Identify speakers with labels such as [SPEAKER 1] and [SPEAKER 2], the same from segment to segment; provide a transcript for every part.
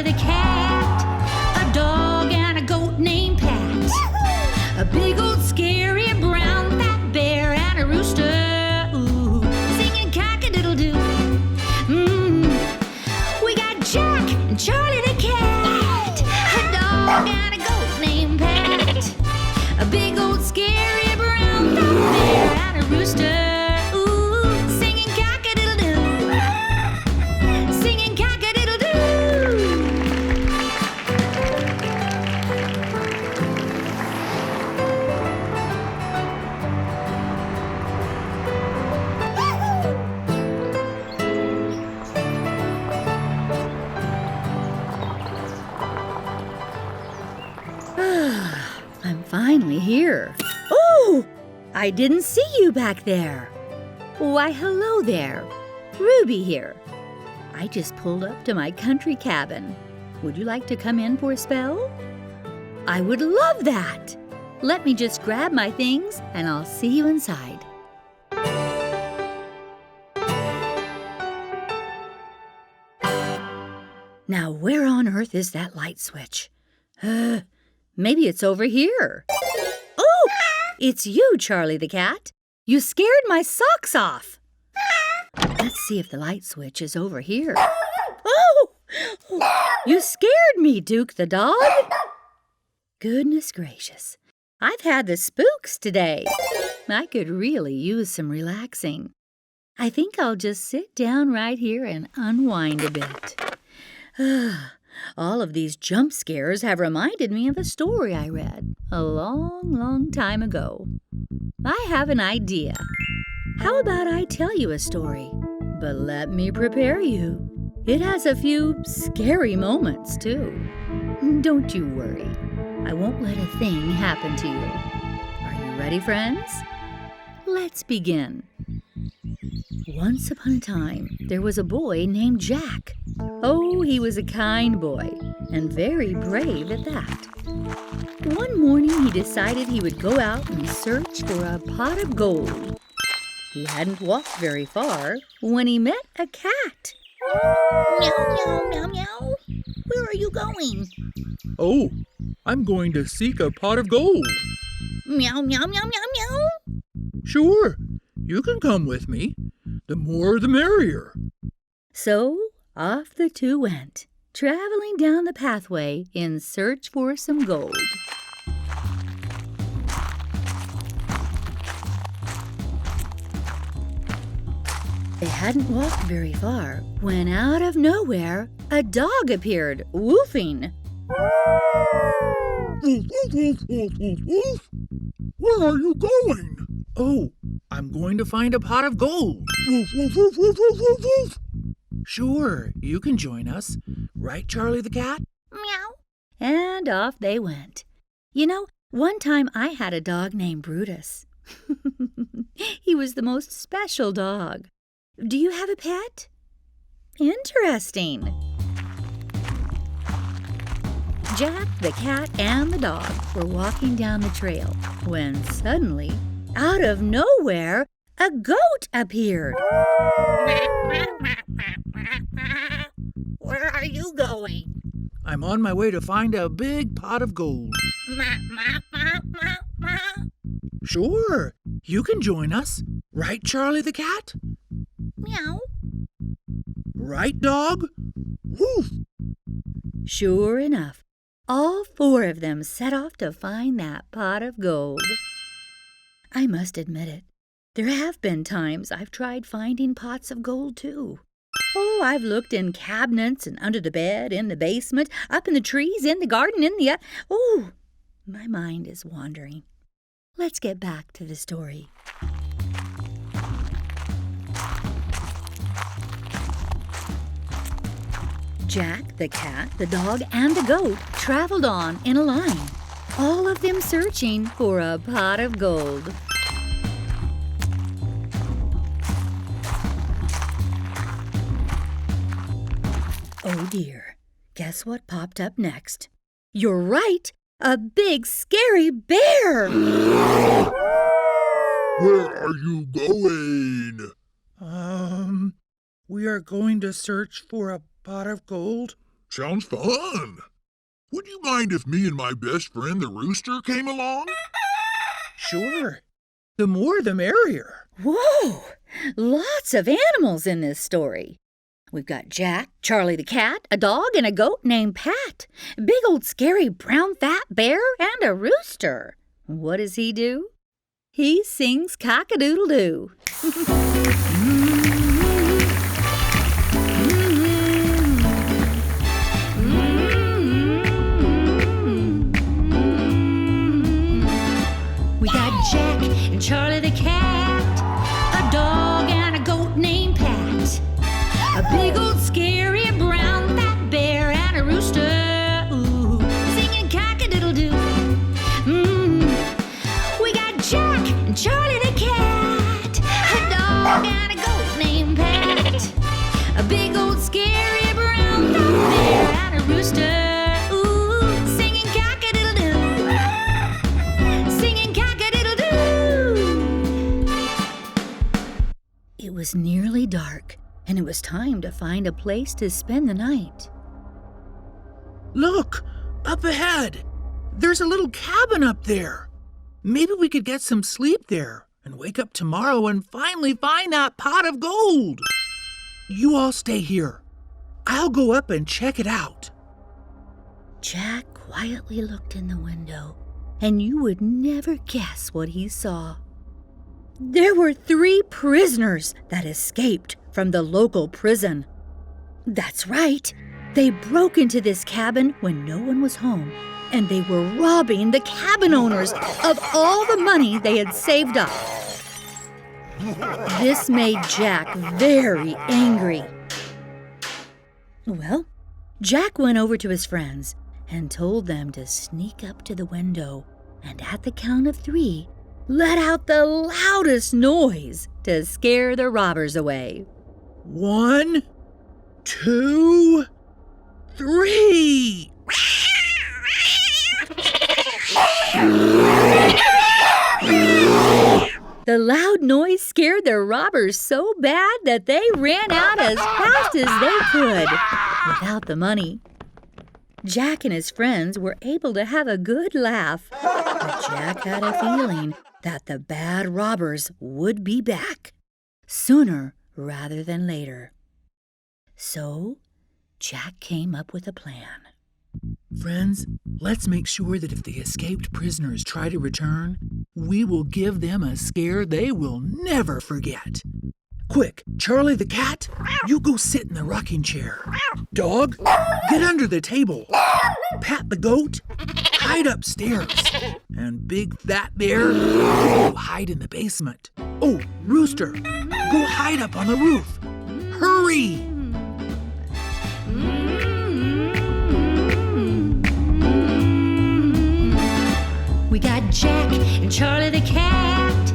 [SPEAKER 1] the cat, a dog and a goat named Pat, a big old scary brown fat bear and a rooster, ooh, singing cock-a-doodle-doo. We got Jack and Charlie the cat, a dog and a goat named Pat, a big old scary brown fat bear and a rooster. I'm finally here. Oh, I didn't see you back there. Why, hello there. Ruby here. I just pulled up to my country cabin. Would you like to come in for a spell? I would love that. Let me just grab my things and I'll see you inside. Now, where on earth is that light switch? Maybe it's over here. Oh, it's you, Charlie the cat. You scared my socks off. Let's see if the light switch is over here. Oh, you scared me, Duke the dog. Goodness gracious. I've had the spooks today. I could really use some relaxing. I think I'll just sit down right here and unwind a bit. All of these jump scares have reminded me of a story I read a long, long time ago. I have an idea. How about I tell you a story? But let me prepare you. It has a few scary moments, too. Don't you worry. I won't let a thing happen to you. Are you ready, friends? Let's begin. Once upon a time, there was a boy named Jack. Oh, he was a kind boy, and very brave at that. One morning, he decided he would go out and search for a pot of gold. He hadn't walked very far when he met a cat.
[SPEAKER 2] Meow, meow, meow, meow. Where are you going?
[SPEAKER 3] Oh, I'm going to seek a pot of gold.
[SPEAKER 2] Meow, meow, meow, meow, meow.
[SPEAKER 3] Sure, you can come with me. The more the merrier.
[SPEAKER 1] So off the two went, traveling down the pathway in search for some gold. They hadn't walked very far when out of nowhere a dog appeared, woofing.
[SPEAKER 3] Woof, woof, woof, woof, woof, woof. Where are you going? Oh, I'm going to find a pot of gold. Woof, woof, woof, woof, woof, woof, woof. Sure, you can join us. Right, Charlie the cat?
[SPEAKER 2] Meow.
[SPEAKER 1] And off they went. You know, one time I had a dog named Brutus. He was the most special dog. Do you have a pet? Interesting. Jack, the cat, and the dog were walking down the trail when suddenly, out of nowhere, a goat appeared.
[SPEAKER 2] Where are you going?
[SPEAKER 3] I'm on my way to find a big pot of gold. Sure, you can join us. Right, Charlie the cat?
[SPEAKER 2] Meow.
[SPEAKER 3] Right, dog? Woof.
[SPEAKER 1] Sure enough, all four of them set off to find that pot of gold. I must admit it, there have been times I've tried finding pots of gold, too. Oh, I've looked in cabinets and under the bed, in the basement, up in the trees, in the garden, Oh, my mind is wandering. Let's get back to the story. Jack, the cat, the dog, and the goat traveled on in a line, all of them searching for a pot of gold. Oh dear, guess what popped up next? You're right, a big scary bear!
[SPEAKER 3] Where are you going? We are going to search for a pot of gold.
[SPEAKER 4] Sounds fun. Would you mind if me and my best friend the rooster came along?
[SPEAKER 3] Sure. The more the merrier.
[SPEAKER 1] Whoa! Lots of animals in this story. We've got Jack, Charlie the cat, a dog, and a goat named Pat, a big old scary brown fat bear, and a rooster. What does he do? He sings cock-a-doodle-doo. We got Jack and Charlie the cat, a dog and a goat named Pat, a big old scary brown fat bear and a rooster, ooh, singing cock-a-doodle-doo. We got Jack and Charlie the cat, a dog and a goat named Pat, a big old scary brown fat bear and a rooster. It was nearly dark, and it was time to find a place to spend the night.
[SPEAKER 3] Look, up ahead. There's a little cabin up there. Maybe we could get some sleep there and wake up tomorrow and finally find that pot of gold. You all stay here. I'll go up and check it out.
[SPEAKER 1] Jack quietly looked in the window, and you would never guess what he saw. There were 3 prisoners that escaped from the local prison. That's right. They broke into this cabin when no one was home, and they were robbing the cabin owners of all the money they had saved up. This made Jack very angry. Well, Jack went over to his friends and told them to sneak up to the window and at the count of 3, let out the loudest noise to scare the robbers away.
[SPEAKER 3] 1, 2, 3.
[SPEAKER 1] The loud noise scared the robbers so bad that they ran out as fast as they could without the money. Jack and his friends were able to have a good laugh, but Jack had a feeling that the bad robbers would be back sooner rather than later. So Jack came up with a plan.
[SPEAKER 3] Friends, let's make sure that if the escaped prisoners try to return, we will give them a scare they will never forget. Quick, Charlie the cat, you go sit in the rocking chair. Dog, get under the table. Pat the goat, hide upstairs. And Big Fat Bear, go hide in the basement. Oh, Rooster, go hide up on the roof. Hurry!
[SPEAKER 1] We got Jack and Charlie the cat,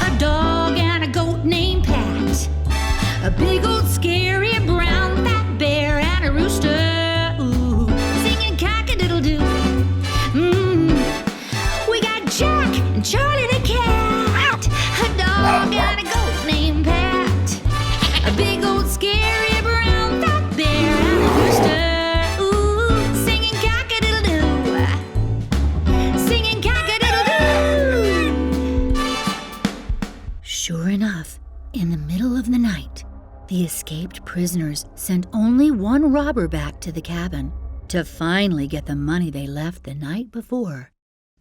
[SPEAKER 1] a dog and a goat named Pat, a big old scary brown fat bear and a rooster, ooh, singing cock-a-doodle-doo. We got Jack and Charlie the cat, a dog and a goat named Pat, a big old scary brown fat bear and a rooster, ooh, singing cock-a-doodle-doo, singing cock-a-doodle-doo. Sure enough, in the middle of the night, the escaped prisoners sent only 1 robber back to the cabin to finally get the money they left the night before.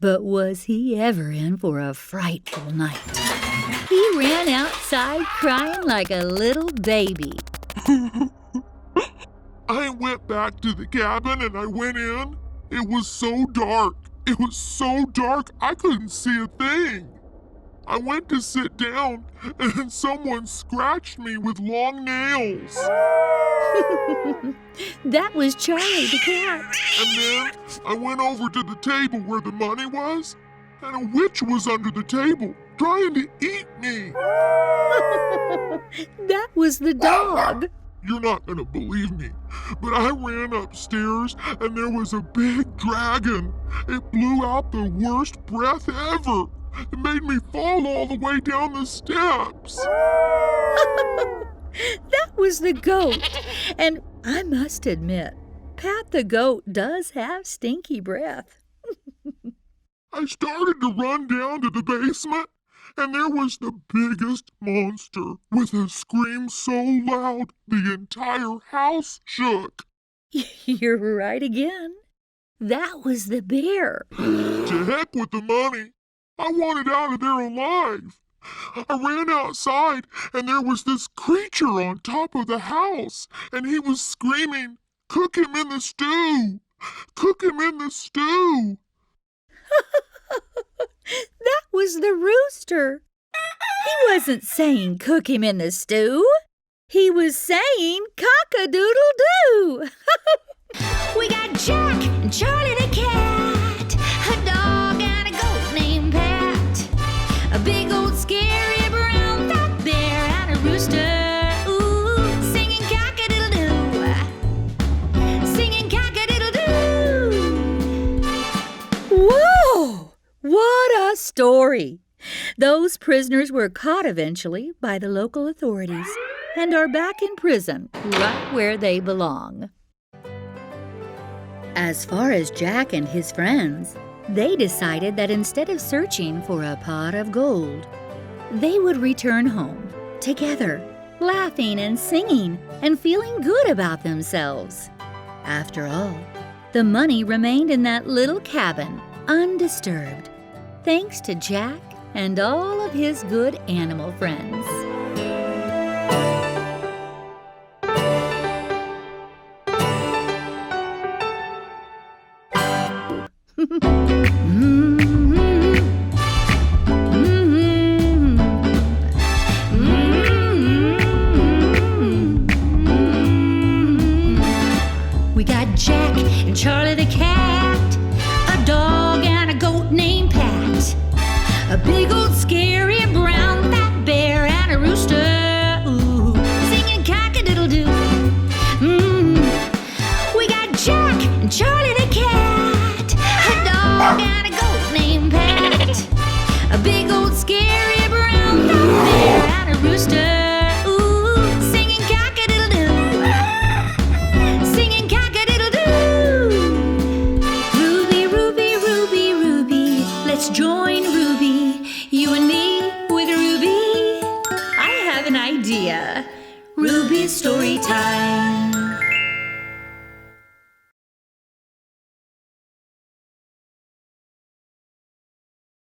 [SPEAKER 1] But was he ever in for a frightful night? He ran outside crying like a little baby.
[SPEAKER 4] I went back to the cabin and I went in. It was so dark. It was so dark I couldn't see a thing. I went to sit down and someone scratched me with long nails.
[SPEAKER 1] That was Charlie the cat.
[SPEAKER 4] And then I went over to the table where the money was, and a witch was under the table trying to eat me.
[SPEAKER 1] That was the dog.
[SPEAKER 4] You're not gonna believe me, but I ran upstairs and there was a big dragon. It blew out the worst breath ever. It made me fall all the way down the steps.
[SPEAKER 1] That was the goat. And I must admit, Pat the goat does have stinky breath.
[SPEAKER 4] I started to run down to the basement, and there was the biggest monster with a scream so loud the entire house shook.
[SPEAKER 1] You're right again. That was the bear.
[SPEAKER 4] To heck with the money. I wanted out of there alive. I ran outside, and there was this creature on top of the house, and he was screaming, "Cook him in the stew! Cook him in the stew!"
[SPEAKER 1] That was the rooster. He wasn't saying cook him in the stew. He was saying cock-a-doodle-doo.
[SPEAKER 2] We got Jack and Charlie the cat, a dog and a goat named Pat, a big old scary brown fat bear and a rooster. Ooh, singing cock-a-doodle-doo, singing cock-a-doodle-doo.
[SPEAKER 1] Whoa! What a story! Those prisoners were caught eventually by the local authorities and are back in prison, right where they belong. As far as Jack and his friends, they decided that instead of searching for a pot of gold, they would return home together, laughing and singing and feeling good about themselves. After all, the money remained in that little cabin undisturbed, thanks to Jack and all of his good animal friends.
[SPEAKER 2] We got Jack and Charlie the cat, a dog and a goat named Pat, a big old scary brown fat bear and a rooster. Ooh, singing cock-a-doodle-doo. We got Jack and Charlie